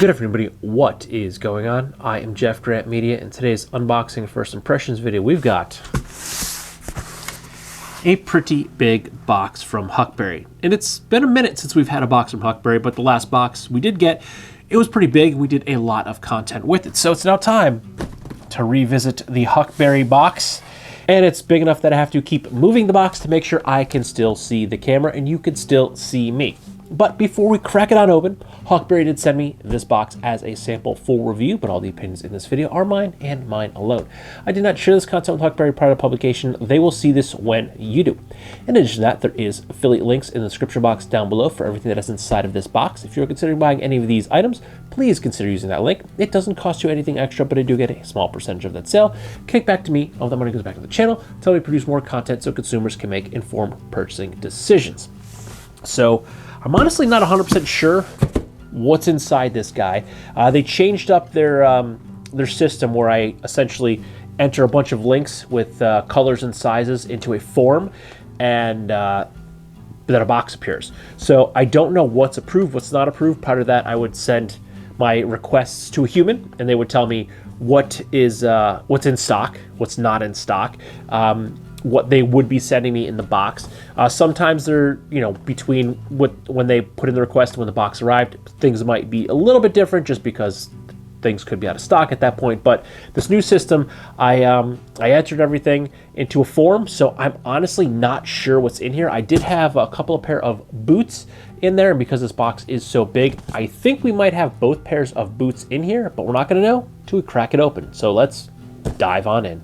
Good afternoon, everybody. What is going on? I am Jeff Grant Media. In today's unboxing first impressions video, we've got a pretty big box from Huckberry. And it's been a minute since we've had a box from Huckberry, but the last box we did get, it was pretty big. We did a lot of content with it. So it's now time to revisit the Huckberry box. And it's big enough that I have to keep moving the box to make sure I can still see the camera and you can still see me. But before we crack it on open, Huckberry did send me this box as a sample full review, but all the opinions in this video are mine and mine alone. I did not share this content with Huckberry prior to publication. They will see this when you do. In addition to that, there is affiliate links in the description box down below for everything that is inside of this box. If you're considering buying any of these items, please consider using that link. It doesn't cost you anything extra, but I do get a small percentage of that sale. Kick back to me. All that money goes back to the channel to help me produce more content so consumers can make informed purchasing decisions. So I'm honestly not 100% sure what's inside this guy. They changed up their system where I essentially enter a bunch of links with colors and sizes into a form, and then a box appears. So I don't know what's approved, what's not approved. Part of that, I would send my requests to a human, and they would tell me what is what's in stock, what's not in stock. What they would be sending me in the box. Sometimes they're, between when they put in the request and when the box arrived, things might be a little bit different just because things could be out of stock at that point. But this new system, I entered everything into a form, so I'm honestly not sure what's in here. I did have a couple of pair of boots in there, and because this box is so big, I think we might have both pairs of boots in here, but we're not gonna know until we crack it open. So let's dive on in.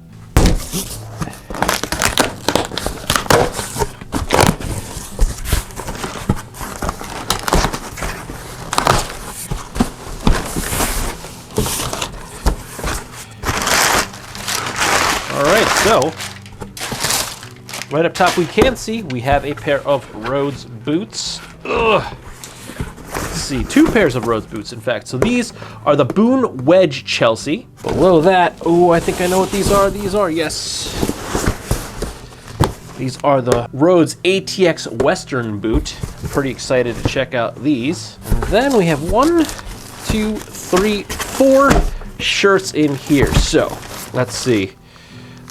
So, right up top we can see we have a pair of Rhodes boots. Ugh. Let's see, two pairs of Rhodes boots, in fact. So these are the Boone Wedge Chelsea. Below that, oh, I think I know what these are. These are, yes. These are the Rhodes ATX Western boot. I'm pretty excited to check out these. And then we have 1, 2, 3, 4 shirts in here. So, let's see.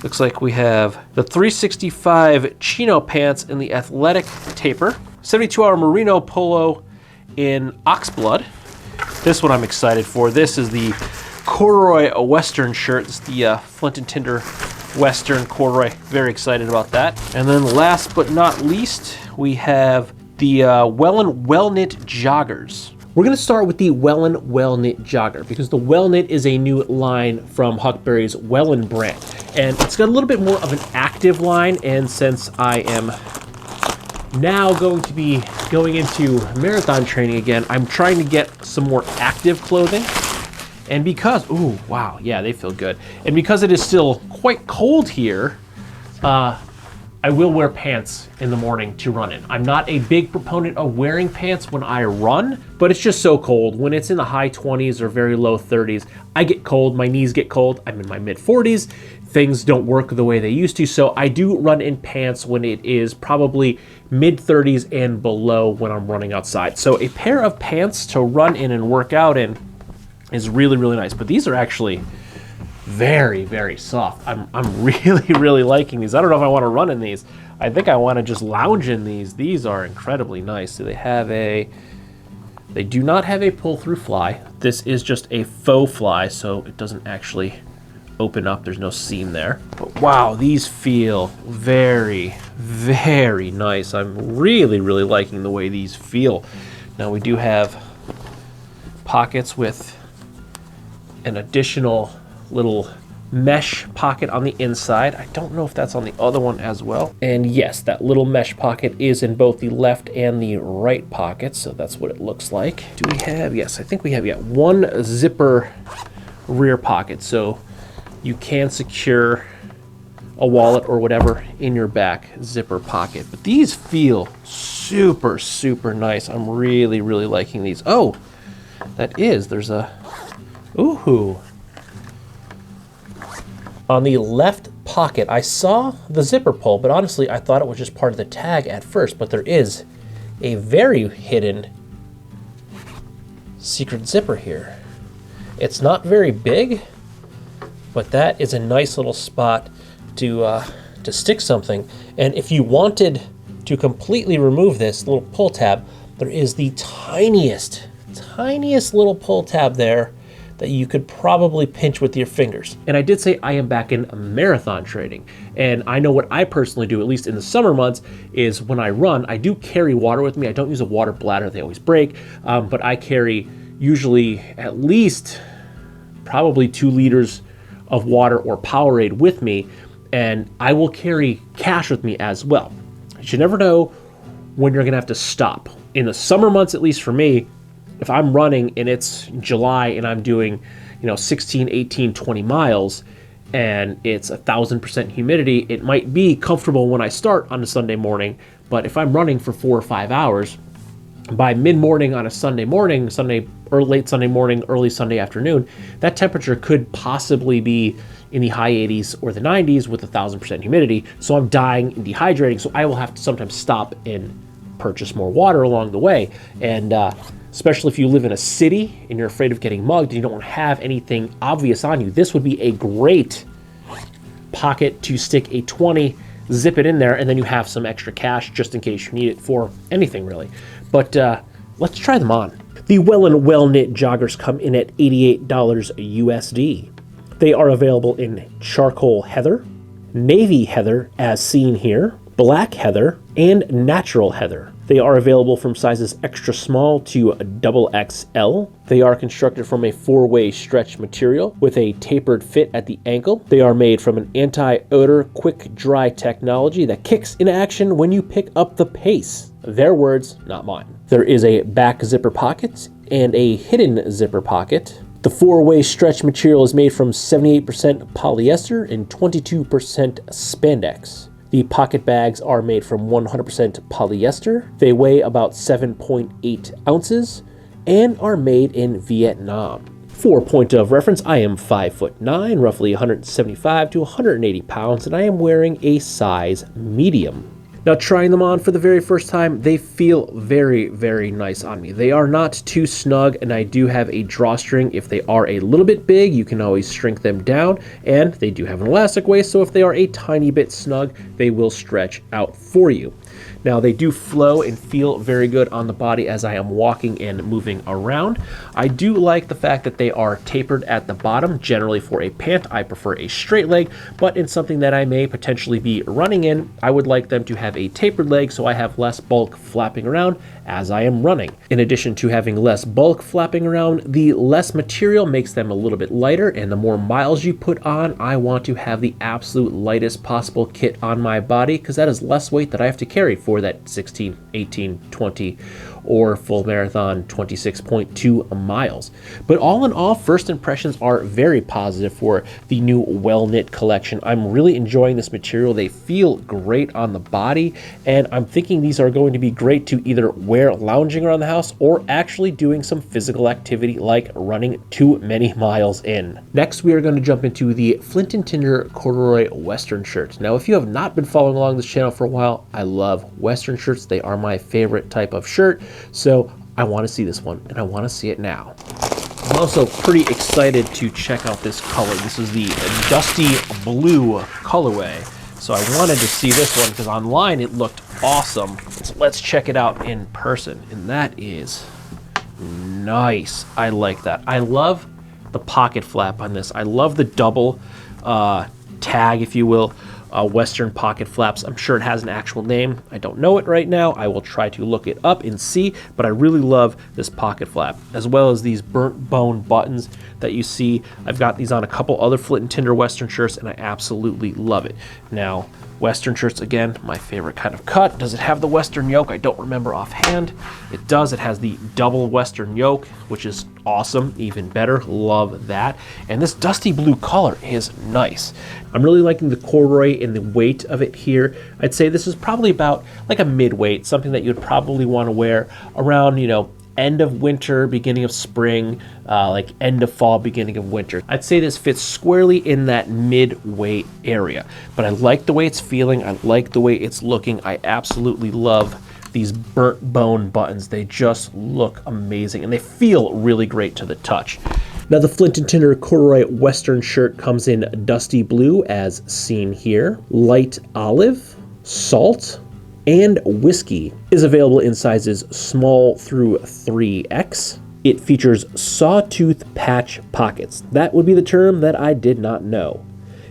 Looks like we have the 365 Chino pants in the athletic taper, 72-hour Merino Polo in oxblood. This one I'm excited for. This is the Corduroy Western shirt. It's the Flint and Tinder Western Corduroy. Very excited about that. And then last but not least, we have the Wellen Wellknit joggers. We're going to start with the Wellen Wellknit jogger because the Wellknit is a new line from Huckberry's Wellen brand. And it's got a little bit more of an active line, and since I am now going to be going into marathon training again, I'm trying to get some more active clothing. And because, ooh, wow, yeah, they feel good. And because it is still quite cold here, I will wear pants in the morning to run in. I'm not a big proponent of wearing pants when I run, but it's just so cold. When it's in the high 20s or very low 30s, I get cold, my knees get cold. I'm in my mid 40s. Things don't work the way they used to, so I do run in pants when it is probably mid 30s and below when I'm running outside. So a pair of pants to run in and work out in is really, really nice. But these are actually very, very soft. I'm really, really liking these. I don't know if I want to run in these. I think I want to just lounge in these. These are incredibly nice. So they do not have a pull-through fly. This is just a faux fly, so it doesn't actually open up. There's no seam there. But wow, these feel very, very nice. I'm really, really liking the way these feel. Now we do have pockets with an additional little mesh pocket on the inside. I don't know if that's on the other one as well. And yes, that little mesh pocket is in both the left and the right pocket, so that's what it looks like. Do we have, yes, I think we have, yeah, one zipper rear pocket, so you can secure a wallet or whatever in your back zipper pocket. But these feel super, super nice. I'm really, really liking these. Oh, there's a, ooh. On the left pocket, I saw the zipper pull, but honestly, I thought it was just part of the tag at first, but there is a very hidden secret zipper here. It's not very big, but that is a nice little spot to stick something. And if you wanted to completely remove this little pull tab, there is the tiniest little pull tab there that you could probably pinch with your fingers. And I did say I am back in marathon training. And I know what I personally do, at least in the summer months, is when I run, I do carry water with me. I don't use a water bladder, they always break, but I carry usually at least probably 2 liters of water or Powerade with me, and I will carry cash with me as well. You should never know when you're gonna have to stop. In the summer months, at least for me, if I'm running and it's July and I'm doing, 16, 18, 20 miles and it's 1,000% humidity, it might be comfortable when I start on a Sunday morning, but if I'm running for 4 or 5 hours, by mid-morning on a Sunday morning, or late Sunday morning, early Sunday afternoon, that temperature could possibly be in the high 80s or the 90s with 1,000% humidity. So I'm dying and dehydrating. So I will have to sometimes stop and purchase more water along the way. And especially if you live in a city and you're afraid of getting mugged and you don't have anything obvious on you, this would be a great pocket to stick a 20, zip it in there, and then you have some extra cash just in case you need it for anything really. But let's try them on. The Wellen Wellknit joggers come in at $88 USD. They are available in charcoal heather, navy heather as seen here, black heather, and natural heather. They are available from sizes extra small to XXL. They are constructed from a 4-way stretch material with a tapered fit at the ankle. They are made from an anti-odor quick dry technology that kicks into action when you pick up the pace. Their words, not mine. There is a back zipper pocket and a hidden zipper pocket. The 4-way stretch material is made from 78% polyester and 22% spandex. The pocket bags are made from 100% polyester. They weigh about 7.8 ounces and are made in Vietnam. For point of reference, I am 5'9", roughly 175 to 180 pounds, and I am wearing a size medium. Now, trying them on for the very first time, they feel very, very nice on me. They are not too snug, and I do have a drawstring. If they are a little bit big, you can always shrink them down, and they do have an elastic waist, so if they are a tiny bit snug, they will stretch out for you. Now, they do flow and feel very good on the body as I am walking and moving around. I do like the fact that they are tapered at the bottom. Generally for a pant, I prefer a straight leg, but in something that I may potentially be running in, I would like them to have a tapered leg so I have less bulk flapping around as I am running. In addition to having less bulk flapping around, the less material makes them a little bit lighter, and the more miles you put on, I want to have the absolute lightest possible kit on my body because that is less weight that I have to carry for that 16, 18, 20, or full marathon 26.2 miles. But all in all, first impressions are very positive for the new Wellknit collection. I'm really enjoying this material. They feel great on the body, and I'm thinking these are going to be great to either wear lounging around the house or actually doing some physical activity like running too many miles in. Next, we are going to jump into the Flint and Tinder Corduroy Western shirt. Now, if you have not been following along this channel for a while, I love Western shirts. They are my favorite type of shirt. So I want to see this one, and I want to see it now. I'm also pretty excited to check out this color. This is the dusty blue colorway. So I wanted to see this one because online it looked awesome. So let's check it out in person. And that is nice. I like that. I love the pocket flap on this. I love the double tag, if you will. Western pocket flaps. I'm sure it has an actual name. I don't know it right now. I will try to look it up and see, but I really love this pocket flap, as well as these burnt bone buttons that you see. I've got these on a couple other Flint and Tinder Western shirts, and I absolutely love it. Now, Western shirts, again, my favorite kind of cut. Does it have the Western yoke? I don't remember offhand. It does. It has the double Western yoke, which is awesome, even better. Love that. And this dusty blue color is nice. I'm really liking the corduroy and the weight of it here. I'd say this is probably about like a mid-weight, something that you'd probably want to wear around, end of winter, beginning of spring, like end of fall, beginning of winter. I'd say this fits squarely in that mid-weight area, but I like the way it's feeling. I like the way it's looking. I absolutely love these burnt bone buttons. They just look amazing and they feel really great to the touch. Now the Flint & Tinder Corduroy Western shirt comes in dusty blue as seen here, light olive, salt, and whiskey. Is available in sizes small through 3X. It features sawtooth patch pockets. That would be the term that I did not know.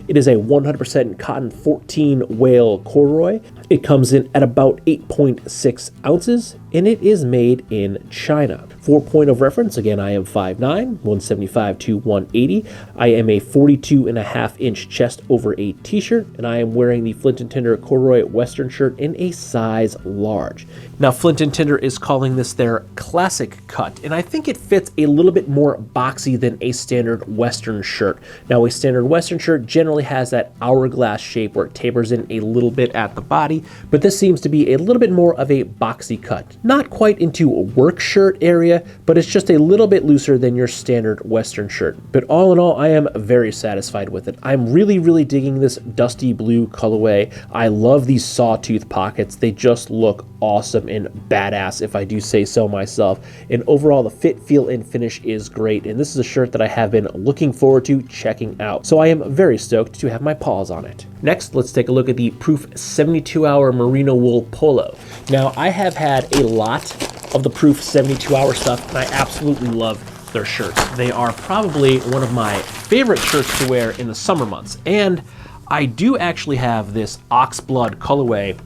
It is a 100% cotton 14 whale corduroy. It comes in at about 8.6 ounces, and it is made in China. For point of reference, again, I am 5'9", 175 to 180. I am a 42.5-inch chest over a t-shirt, and I am wearing the Flint & Tinder Corduroy Western shirt in a size large. Now, Flint & Tinder is calling this their classic cut, and I think it fits a little bit more boxy than a standard Western shirt. Now, a standard Western shirt generally has that hourglass shape where it tapers in a little bit at the body, but this seems to be a little bit more of a boxy cut. Not quite into a work shirt area, but it's just a little bit looser than your standard Western shirt. But all in all, I am very satisfied with it. I'm really digging this dusty blue colorway. I love these sawtooth pockets. They just look awesome and badass, if I do say so myself. And overall, the fit, feel, and finish is great. And this is a shirt that I have been looking forward to checking out. So I am very stoked to have my paws on it. Next, let's take a look at the Proof 72-Hour Merino Wool Polo. Now, I have had a lot of the Proof 72-Hour stuff, and I absolutely love their shirts. They are probably one of my favorite shirts to wear in the summer months. And I do actually have this oxblood colorway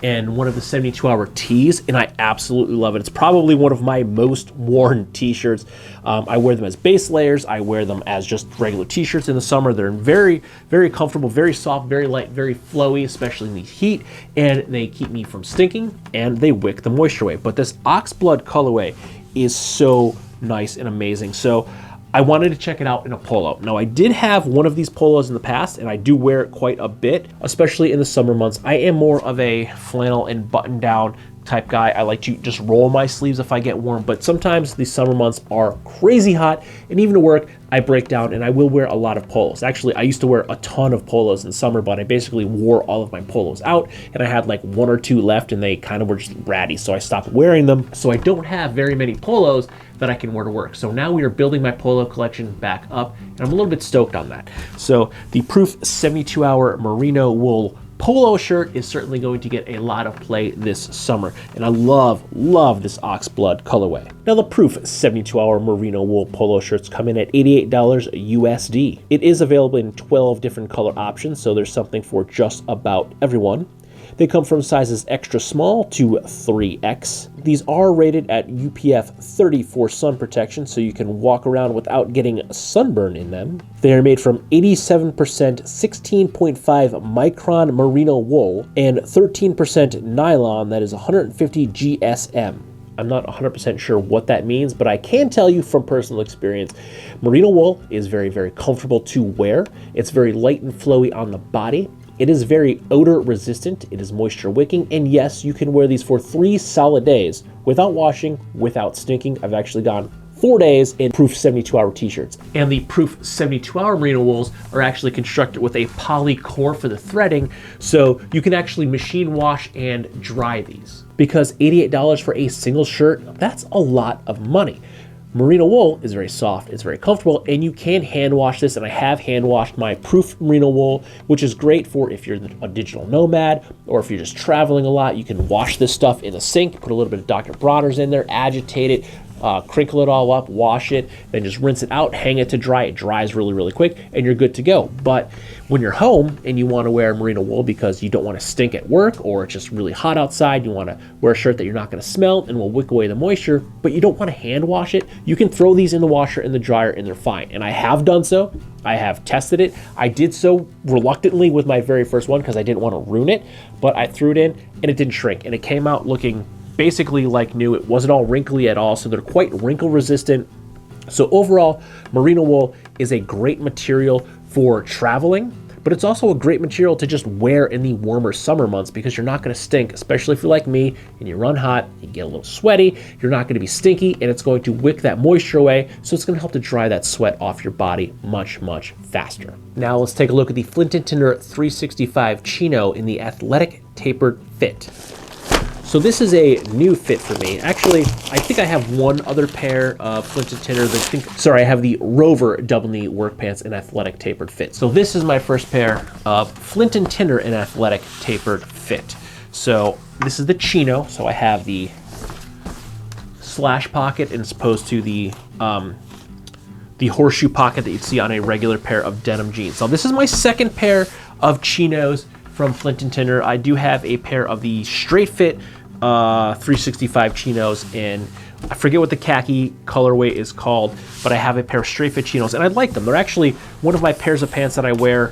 and one of the 72-hour tees, and I absolutely love it. It's probably one of my most worn t-shirts. I wear them as base layers. I wear them as just regular t-shirts in the summer. They're very comfortable, very soft, very light, very flowy, especially in the heat, and they keep me from stinking, and they wick the moisture away. But this oxblood colorway is so nice and amazing. So I wanted to check it out in a polo. Now, I did have one of these polos in the past, and I do wear it quite a bit, especially in the summer months. I am more of a flannel and button-down type guy. I like to just roll my sleeves if I get warm, but sometimes the summer months are crazy hot, and even to work, I break down and I will wear a lot of polos. Actually, I used to wear a ton of polos in summer, but I basically wore all of my polos out, and I had like one or two left, and they kind of were just ratty, so I stopped wearing them. So I don't have very many polos that I can wear to work. So now we are building my polo collection back up, and I'm a little bit stoked on that. So the Proof 72-Hour Merino Wool Polo shirt is certainly going to get a lot of play this summer, and I love this oxblood colorway. Now, the Proof 72-Hour Merino Wool Polo shirts come in at $88 USD. It is available in 12 different color options, so there's something for just about everyone. They come from sizes extra small to 3X. These are rated at UPF 30 for sun protection, so you can walk around without getting sunburn in them. They are made from 87% 16.5 micron merino wool and 13% nylon, that is 150 GSM. I'm not 100% sure what that means, but I can tell you from personal experience, merino wool is very comfortable to wear. It's very light and flowy on the body. It is very odor resistant, it is moisture wicking, and yes, you can wear these for 3 solid days without washing, without stinking. I've actually gone 4 days in Proof 72-Hour t-shirts. And the Proof 72-Hour merino wools are actually constructed with a poly core for the threading, so you can actually machine wash and dry these. Because $88 for a single shirt, that's a lot of money. Merino wool is very soft, it's very comfortable, and you can hand wash this, and I have hand washed my Proof merino wool, which is great for if you're a digital nomad or if you're just traveling a lot. You can wash this stuff in the sink, put a little bit of Dr. Bronner's in there, agitate it, crinkle it all up, wash it, then just rinse it out, hang it to dry. It dries really quick, and you're good to go. But when you're home and you want to wear merino wool because you don't want to stink at work, or it's just really hot outside, you want to wear a shirt that you're not going to smell and will wick away the moisture, but you don't want to hand wash it, you can throw these in the washer and the dryer and they're fine. And I have done so. I have tested it. I did so reluctantly with my very first one because I didn't want to ruin it, but I threw it in and it didn't shrink, and it came out looking basically like new. It wasn't all wrinkly at all, so they're quite wrinkle resistant. So overall, merino wool is a great material for traveling, but it's also a great material to just wear in the warmer summer months because you're not going to stink, especially if you're like me and you run hot, you get a little sweaty, you're not going to be stinky, and it's going to wick that moisture away, so it's going to help to dry that sweat off your body much faster. Now let's take a look at the Flint & Tinder 365 Chino in the athletic tapered fit. So So this is a new fit for me. Actually, I think I have one other pair of Flint and Tinder. I have the Rover double knee work pants in athletic tapered fit. So this is my first pair of Flint and Tinder in athletic tapered fit. So this is the Chino. So I have the slash pocket as opposed to the horseshoe pocket that you'd see on a regular pair of denim jeans. So this is my second pair of Chinos from Flint and Tinder. I do have a pair of the straight fit 365 Chinos, and I forget what the khaki colorway is called, but I have a pair of straight fit Chinos, and I like them. They're actually one of my pairs of pants that I wear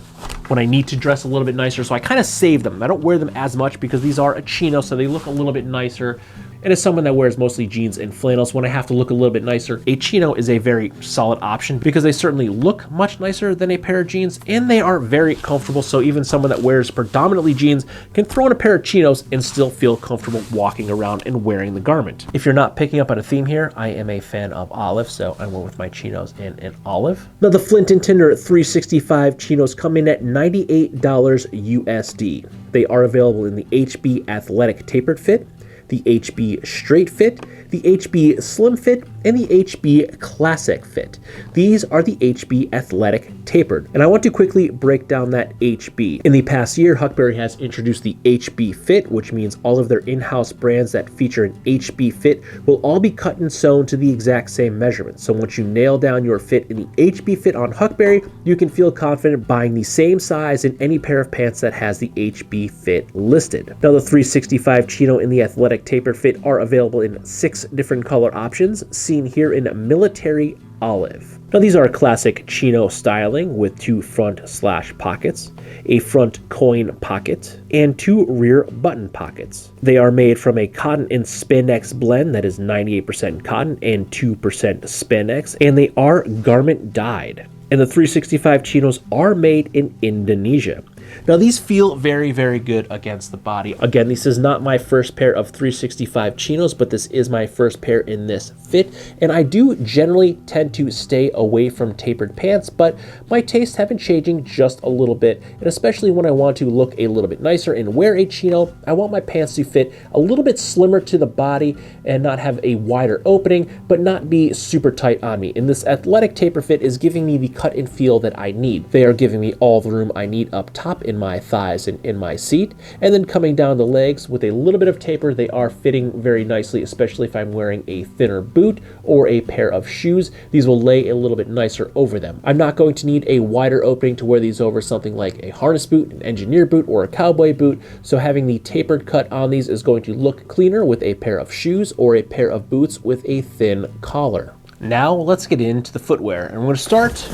when I need to dress a little bit nicer, so I kind of save them. I don't wear them as much because these are a Chino, so they look a little bit nicer. And as someone that wears mostly jeans and flannels, when I have to look a little bit nicer, a Chino is a very solid option because they certainly look much nicer than a pair of jeans, and they are very comfortable. So even someone that wears predominantly jeans can throw in a pair of Chinos and still feel comfortable walking around and wearing the garment. If you're not picking up on a theme here, I am a fan of olive, so I went with my Chinos in an olive. Now the Flint and Tinder 365 Chinos come in at $98 USD. They are available in the HB Athletic Tapered Fit, the HB Straight Fit, the HB Slim Fit, and the HB Classic Fit. These are the HB Athletic Tapered. And I want to quickly break down that HB. In the past year, Huckberry has introduced the HB Fit, which means all of their in-house brands that feature an HB Fit will all be cut and sewn to the exact same measurement. So once you nail down your fit in the HB Fit on Huckberry, you can feel confident buying the same size in any pair of pants that has the HB Fit listed. Now the 365 Chino in the Athletic Tapered Fit are available in 6 different color options, seen here in military olive. Now these are classic Chino styling with 2 front slash pockets, a front coin pocket, and 2 rear button pockets. They are made from a cotton and spandex blend that is 98% cotton and 2% spandex, and they are garment dyed. And the 365 Chinos are made in Indonesia. Now these feel very, very good against the body. Again, this is not my first pair of 365 Chinos, but this is my first pair in this fit. And I do generally tend to stay away from tapered pants, but my tastes have been changing just a little bit. And especially when I want to look a little bit nicer and wear a Chino, I want my pants to fit a little bit slimmer to the body and not have a wider opening, but not be super tight on me. And this athletic taper fit is giving me the cut and feel that I need. They are giving me all the room I need up top in my thighs and in my seat, and then coming down the legs with a little bit of taper. They are fitting very nicely, especially if I'm wearing a thinner boot or a pair of shoes. These will lay a little bit nicer over them. I'm not going to need a wider opening to wear these over something like a harness boot, an engineer boot, or a cowboy boot, so having the tapered cut on these is going to look cleaner with a pair of shoes or a pair of boots with a thin collar. Now let's get into the footwear, and we're going to start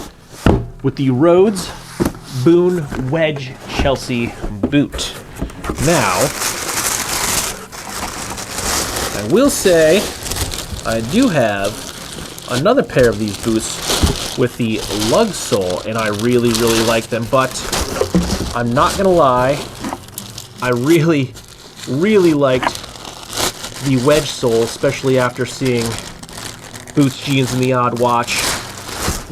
with the Rhodes Boone Wedge Chelsea boot. Now, I will say I do have another pair of these boots with the lug sole, and I really, really like them, but I'm not gonna lie, I really, really liked the wedge sole, especially after seeing Boots Jeans and the Odd Watch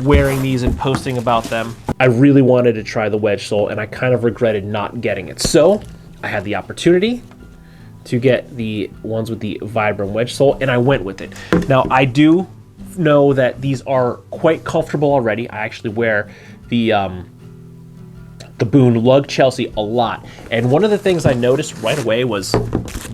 wearing these and posting about them. I really wanted to try the wedge sole, and I kind of regretted not getting it. So I had the opportunity to get the ones with the Vibram wedge sole, and I went with it. Now I do know that these are quite comfortable already. I actually wear the Boone Lug Chelsea a lot, and one of the things I noticed right away was,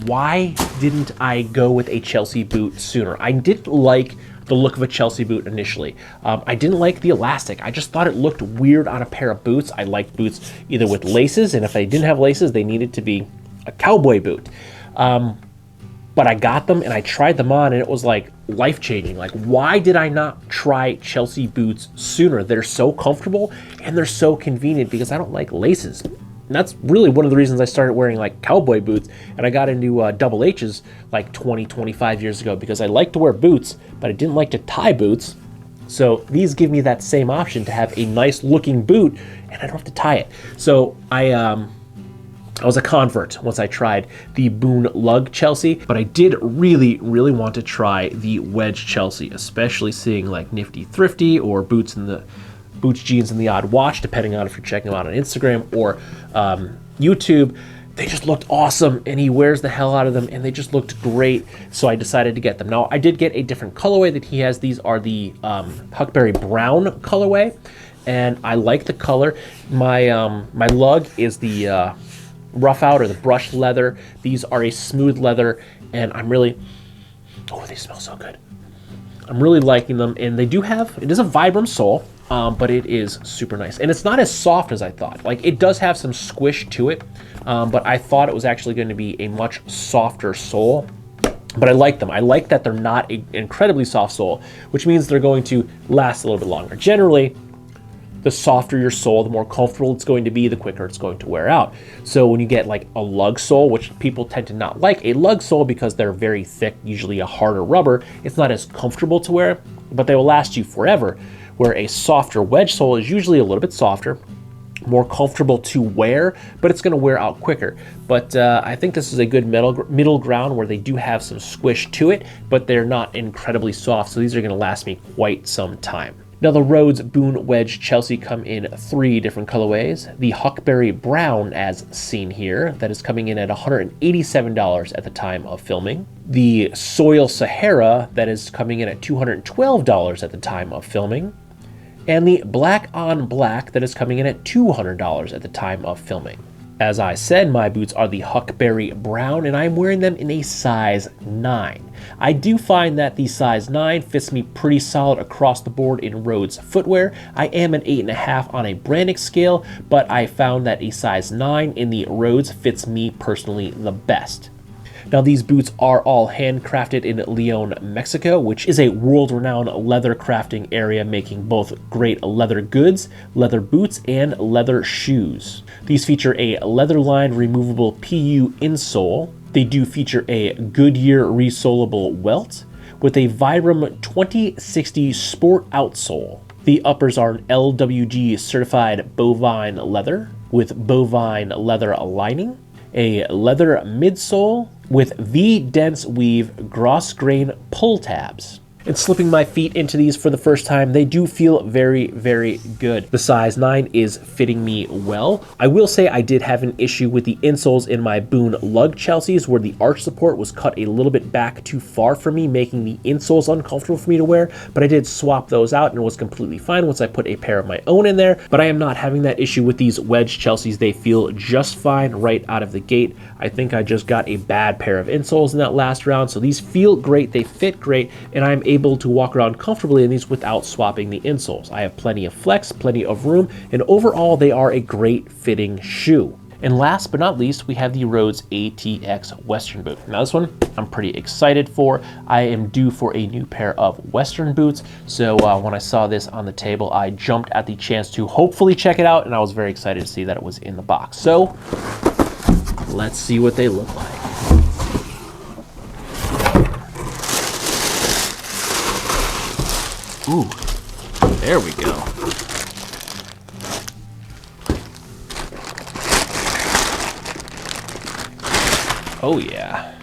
why didn't I go with a Chelsea boot sooner? I didn't like the look of a Chelsea boot initially. I didn't like the elastic. I just thought it looked weird on a pair of boots. I liked boots either with laces, and if they didn't have laces, they needed to be a cowboy boot. But I got them and I tried them on, and it was like life-changing. Like, why did I not try Chelsea boots sooner? They're so comfortable and they're so convenient because I don't like laces. And that's really one of the reasons I started wearing like cowboy boots, and I got into double H's like 25 years ago, because I like to wear boots, but I didn't like to tie boots. So these give me that same option to have a nice looking boot and I don't have to tie it. So I was a convert once I tried the Boone Lug Chelsea, but I did really, really want to try the Wedge Chelsea, especially seeing like Nifty Thrifty or Boots Jeans and the Odd Watch, depending on if you're checking them out on Instagram or YouTube. they just looked awesome, and he wears the hell out of them, and they just looked great, so I decided to get them. Now, I did get a different colorway that he has. These are the Huckberry brown colorway, and I like the color. My my lug is the rough out or the brushed leather. These are a smooth leather, and I'm really, oh, they smell so good. I'm really liking them, and they do have, it is a Vibram sole, but it is super nice. And it's not as soft as I thought. Like, it does have some squish to it, but I thought it was actually going to be a much softer sole. But I like them. I like that they're not an incredibly soft sole, which means they're going to last a little bit longer. Generally, the softer your sole, the more comfortable it's going to be, the quicker it's going to wear out. So when you get like a lug sole, which people tend to not like a lug sole because they're very thick, usually a harder rubber, it's not as comfortable to wear, but they will last you forever. Where a softer wedge sole is usually a little bit softer, more comfortable to wear, but it's going to wear out quicker. But I think this is a good middle ground where they do have some squish to it, but they're not incredibly soft, so these are going to last me quite some time. Now, the Rhodes, Boone, Wedge, Chelsea come in 3 different colorways. The Huckberry Brown, as seen here, that is coming in at $187 at the time of filming. The Soil Sahara, that is coming in at $212 at the time of filming. And the Black on Black, that is coming in at $200 at the time of filming. As I said, my boots are the Huckberry Brown, and I'm wearing them in a size 9. I do find that the size 9 fits me pretty solid across the board in Rhodes footwear. I am an 8.5 on a Brannick scale, but I found that a size 9 in the Rhodes fits me personally the best. Now, these boots are all handcrafted in Leon, Mexico, which is a world-renowned leather crafting area, making both great leather goods, leather boots, and leather shoes. These feature a leather-lined removable PU insole. They do feature a Goodyear resolable welt with a Vibram 2060 Sport outsole. The uppers are an LWG certified bovine leather with bovine leather lining, a leather midsole with V-dense weave gross grain pull tabs. And slipping my feet into these for the first time, they do feel very, very good. The size 9 is fitting me well. I will say I did have an issue with the insoles in my Boone lug Chelseas where the arch support was cut a little bit back too far for me, making the insoles uncomfortable for me to wear, but I did swap those out and it was completely fine once I put a pair of my own in there. But I am not having that issue with these wedge Chelseas. They feel just fine right out of the gate. I think I just got a bad pair of insoles in that last round, so these feel great, they fit great, and I'm able to walk around comfortably in these without swapping the insoles. I have plenty of flex, plenty of room, and overall they are a great fitting shoe. And last but not least, we have the Rhodes ATX Western boot. Now this one I'm pretty excited for. I am due for a new pair of Western boots, so when I saw this on the table, I jumped at the chance to hopefully check it out, and I was very excited to see that it was in the box. So let's see what they look like. Ooh, there we go. Oh yeah.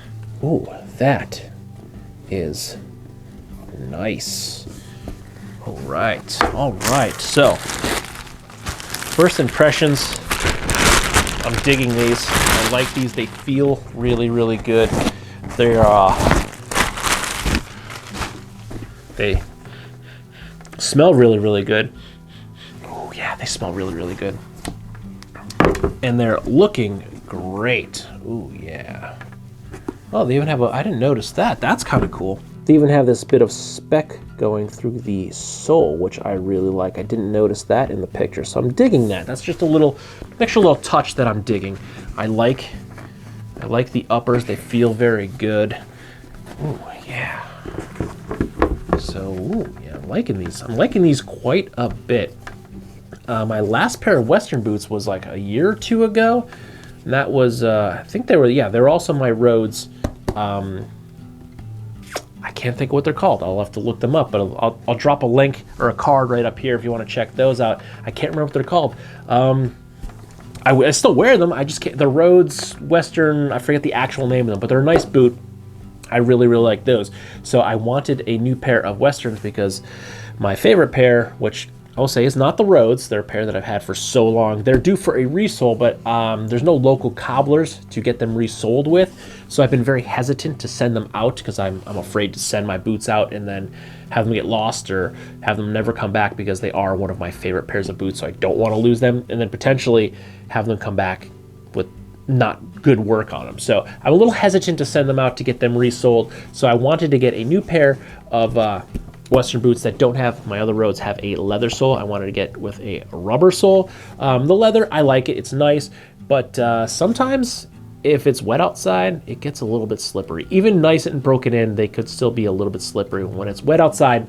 Ooh, that is nice. All right. So, first impressions, I'm digging these. I like these. They feel really, really good. They smell really, really good. Oh yeah, they smell really, really good. And they're looking great. Oh yeah. Oh, they even have I didn't notice that. That's kind of cool. They even have this bit of speck going through the sole, which I really like. I didn't notice that in the picture, so I'm digging that. That's just an extra little touch that I'm digging. I like the uppers. They feel very good. Oh yeah. So, ooh, yeah, I'm liking these. I'm liking these quite a bit. My last pair of Western boots was like a year or two ago. And that was, I think they were also my Rhodes. I can't think of what they're called. I'll have to look them up, but I'll drop a link or a card right up here if you want to check those out. I can't remember what they're called. I still wear them. I just can't. The Rhodes Western, I forget the actual name of them, but they're a nice boot. I really, really like those. So I wanted a new pair of Westerns because my favorite pair, which will say is not the Rhodes. They're a pair that I've had for so long. They're due for a resole, but there's no local cobblers to get them resoled with. So I've been very hesitant to send them out because I'm afraid to send my boots out and then have them get lost or have them never come back, because they are one of my favorite pairs of boots. So I don't want to lose them and then potentially have them come back with not good work on them. So I'm a little hesitant to send them out to get them resold. So I wanted to get a new pair of Western boots that don't have, my other Rhodes have a leather sole. I wanted to get with a rubber sole. The leather, I like it, it's nice, but sometimes if it's wet outside, it gets a little bit slippery. Even nice and broken in, they could still be a little bit slippery when it's wet outside.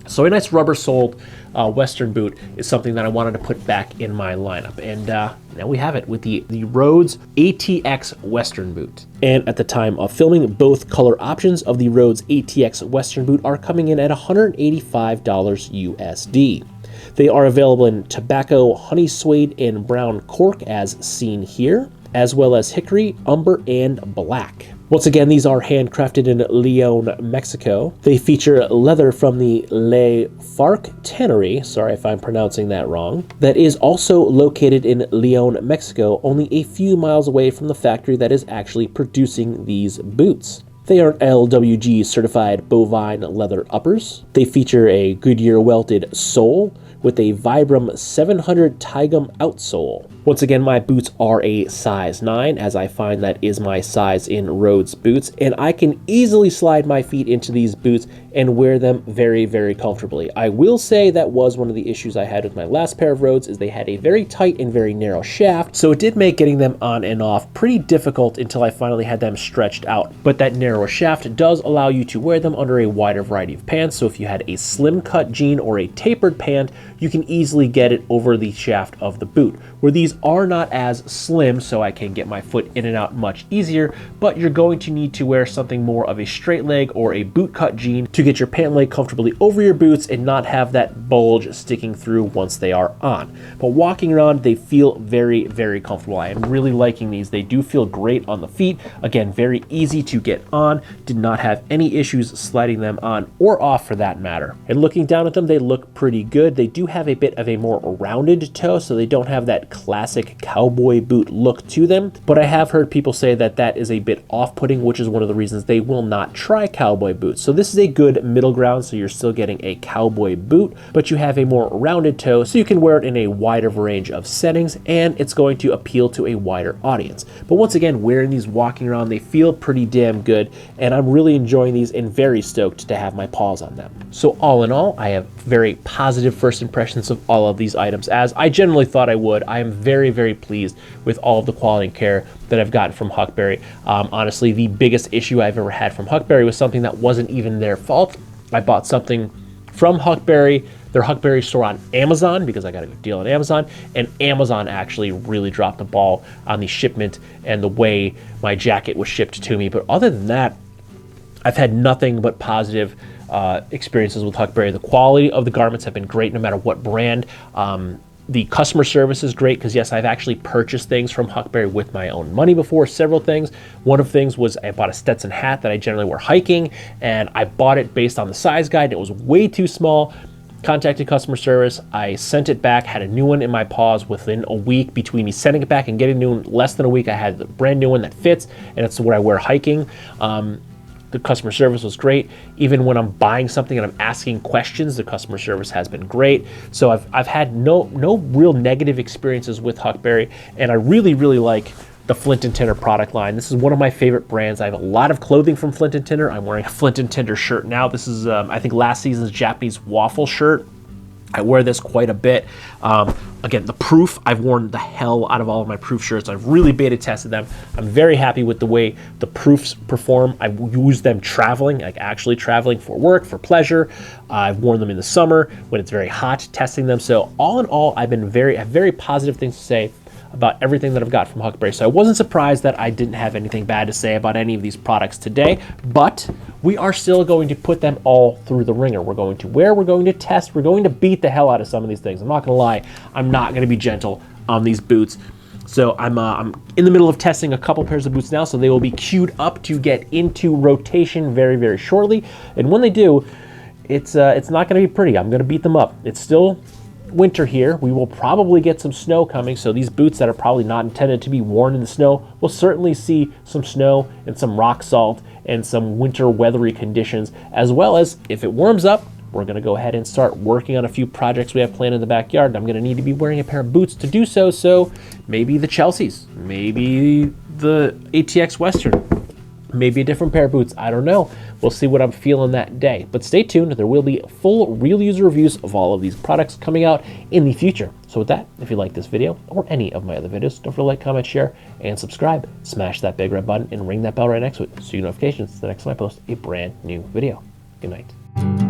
So a nice rubber soled Western boot is something that I wanted to put back in my lineup. And now we have it with the Rhodes ATX Western boot. And at the time of filming, both color options of the Rhodes ATX Western boot are coming in at $185 USD. They are available in tobacco, honey suede, and brown cork as seen here, as well as hickory, umber, and black. Once again, these are handcrafted in Leon, Mexico. They feature leather from the Le Farc tannery, sorry if I'm pronouncing that wrong, that is also located in Leon, Mexico, only a few miles away from the factory that is actually producing these boots. They are LWG certified bovine leather uppers. They feature a Goodyear welted sole with a Vibram 700 Tigum outsole. Once again, my boots are a size 9, as I find that is my size in Rhodes boots, and I can easily slide my feet into these boots and wear them very, very comfortably. I will say that was one of the issues I had with my last pair of Rhodes, is they had a very tight and very narrow shaft, so it did make getting them on and off pretty difficult until I finally had them stretched out. But that narrow shaft does allow you to wear them under a wider variety of pants, so if you had a slim cut jean or a tapered pant, you can easily get it over the shaft of the boot. Where these are not as slim, so I can get my foot in and out much easier, but you're going to need to wear something more of a straight leg or a boot cut jean to get your pant leg comfortably over your boots and not have that bulge sticking through once they are on. But walking around, they feel very, very comfortable. I am really liking these. They do feel great on the feet. Again, very easy to get on. Did not have any issues sliding them on or off for that matter. And looking down at them, they look pretty good. They do have a bit of a more rounded toe, so they don't have that classic cowboy boot look to them, but I have heard people say that that is a bit off-putting, which is one of the reasons they will not try cowboy boots. So this is a good middle ground, so you're still getting a cowboy boot, but you have a more rounded toe, so you can wear it in a wider range of settings, and it's going to appeal to a wider audience. But once again, wearing these walking around, they feel pretty damn good, and I'm really enjoying these and very stoked to have my paws on them. So all in all, I have very positive first impressions of all of these items, as I generally thought I would. I am very, very pleased with all of the quality and care that I've gotten from Huckberry. Honestly, the biggest issue I've ever had from Huckberry was something that wasn't even their fault. I bought something from Huckberry, their Huckberry store on Amazon, because I got a good deal on Amazon, and Amazon actually really dropped the ball on the shipment and the way my jacket was shipped to me. But other than that, I've had nothing but positive experiences with Huckberry. The quality of the garments have been great no matter what brand. The customer service is great because, yes, I've actually purchased things from Huckberry with my own money before, several things. One of the things was I bought a Stetson hat that I generally wear hiking, and I bought it based on the size guide. It was way too small. Contacted customer service. I sent it back, had a new one in my paws within a week. Between me sending it back and getting a new one, less than a week, I had the brand new one that fits, and it's what I wear hiking. The customer service was great. Even when I'm buying something and I'm asking questions, the customer service has been great. So I've had no real negative experiences with Huckberry, and I really, really like the Flint & Tinder product line. This is one of my favorite brands. I have a lot of clothing from Flint & Tinder. I'm wearing a Flint & Tinder shirt now. This is, I think, last season's Japanese waffle shirt. I wear this quite a bit. Again, the proof, I've worn the hell out of all of my proof shirts. I've really beta tested them. I'm very happy with the way the proofs perform. I use them traveling, like actually traveling for work, for pleasure. I've worn them in the summer when it's very hot, testing them. So all in all, I have very positive things to say about everything that I've got from Huckberry. So I wasn't surprised that I didn't have anything bad to say about any of these products today, but we are still going to put them all through the ringer. We're going to wear, we're going to test, we're going to beat the hell out of some of these things. I'm not gonna lie, I'm not gonna be gentle on these boots. So I'm in the middle of testing a couple pairs of boots now, so they will be queued up to get into rotation very, very shortly. And when they do, it's not gonna be pretty. I'm gonna beat them up. It's still winter here. We will probably get some snow coming, so these boots that are probably not intended to be worn in the snow will certainly see some snow and some rock salt and some winter weathery conditions, as well as if it warms up, we're going to go ahead and start working on a few projects we have planned in the backyard. And I'm going to need to be wearing a pair of boots to do so, so maybe the Chelseas, maybe the ATX Western, maybe a different pair of boots. I don't know. We'll see what I'm feeling that day. But stay tuned. There will be full real user reviews of all of these products coming out in the future. So with that, if you like this video or any of my other videos, don't forget to like, comment, share, and subscribe. Smash that big red button and ring that bell right next to it so you get notifications the next time I post a brand new video. Good night.